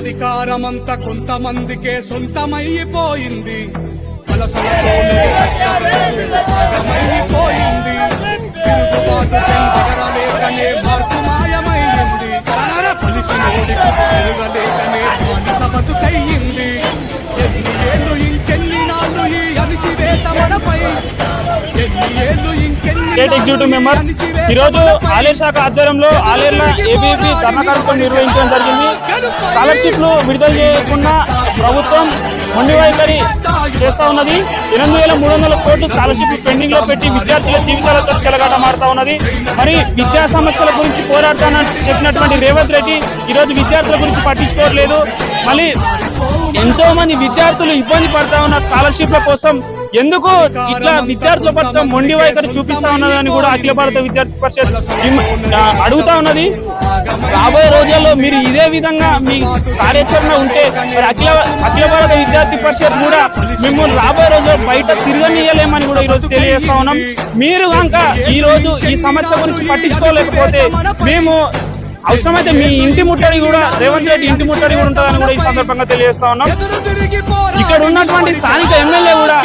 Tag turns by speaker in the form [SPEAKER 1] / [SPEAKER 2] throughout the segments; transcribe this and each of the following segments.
[SPEAKER 1] అధికారమంతా కొంతమందికే సొంతమైపోయింది, భాగమైపోయింది. తిరుగుబాటు చెందగరలేకనే మార్పు మాయమైంది, కలిసినోడికి పెరగలేకనే బానిస బతుకయ్యింది. ఎన్ని ఏళ్ళు ఇంకెన్ని నాళ్ళు ఈ అణిచివేత మనపై, ఎన్ని ఏళ్ళు
[SPEAKER 2] ఎగ్జిక్యూటివ్ మెంబర్ ఈరోజు ఆలేరు శాఖ ఆధ్వర్యంలో ఆలేరుల ఏబీపీ ధర్నా కార్యక్రమం నిర్వహించడం జరిగింది. స్కాలర్షిప్లు విడుదల చేయకుండా ప్రభుత్వం మొండి వైఖరి చేస్తా ఉన్నది. 8,300 కోట్లు స్కాలర్షిప్ పెండింగ్ లో పెట్టి విద్యార్థుల జీవితాలతో చెలగాట మారుతా ఉన్నది. మరి విద్యా సమస్యల గురించి పోరాటానని చెప్పినటువంటి రేవంత్ రెడ్డి ఈరోజు విద్యార్థుల గురించి పట్టించుకోవట్లేదు. మళ్ళీ ఎంతో మంది విద్యార్థులు ఇబ్బంది పడతా ఉన్న స్కాలర్షిప్ల కోసం ఎందుకు ఇట్లా విద్యార్థుల పట్ల మొండి వైఖరి చూపిస్తా ఉన్నదని కూడా అఖిల భారత విద్యార్థి పరిషత్ అడుగుతా ఉన్నది. రాబోయే రోజుల్లో మీరు ఇదే విధంగా మీ కార్యాచరణ ఉంటే మరి అఖిల భారత విద్యార్థి పరిషత్ కూడా మిమ్మల్ని రాబోయే రోజుల్లో బయట తిరగనీయలేమని కూడా ఈరోజు తెలియజేస్తా ఉన్నాం. మీరు కనుక ఈ రోజు ఈ సమస్య గురించి పట్టించుకోలేకపోతే మేము అవసరమైతే మీ ఇంటి ముట్టడి కూడా రేవంత్ రెడ్డి ఇంటి ముట్టడి కూడా ఉంటుందని కూడా ఈ సందర్భంగా తెలియజేస్తా ఉన్నాం. ఇక్కడ ఉన్నటువంటి స్థానిక ఎమ్మెల్యే కూడా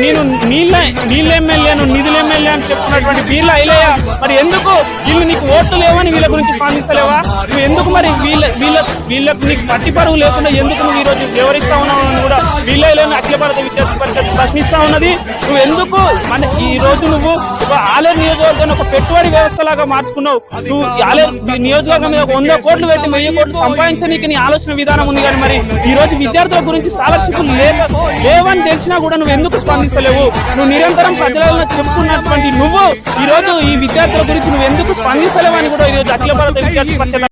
[SPEAKER 2] నేను నీళ్ళ ఎమ్మెల్యేను నిధుల ఎమ్మెల్యే అని చెప్తున్నటువంటి వీళ్ళ ఐలయ్య మరి ఎందుకు వీళ్ళు నీకు ఓట్లు లేవని వీళ్ళ గురించి స్పందిస్తలేవా? నువ్వు ఎందుకు మరి వీళ్ళకు నీకు పట్టి పరువు లేకుండా ఎందుకు నువ్వు ఈ రోజు వివరిస్తా ఉన్నావు అని కూడా వీళ్ళ అఖిల భారత విద్యార్థి పరిషత్ ప్రశ్నిస్తా ఉన్నది. నువ్వు ఎందుకు మన ఈ రోజు నువ్వు ఆలేరు నియోజకవర్గాన్ని ఒక పెట్టుబడి వ్యవస్థ లాగా మార్చుకున్నావు. నువ్వు ఆలేరు నియోజకవర్గం మీద 100 కోట్లు పెట్టి 1000 కోట్లు సంపాదించడానికి నీ ఆలోచన విధానం ఉంది. కానీ మరి ఈ రోజు విద్యార్థుల గురించి స్కాలర్షిప్ లేవని తెలిసినా కూడా నువ్వు ఎందుకు స్పందిస్తలేవు? నువ్వు నిరంతరం ప్రజలలో చెప్పుకున్నటువంటి నువ్వు ఈ రోజు ఈ విద్యార్థుల గురించి నువ్వు ఎందుకు స్పందిస్తలేవు అని కూడా ఈ రోజు అఖిల భారత విద్యార్థి పరిషత్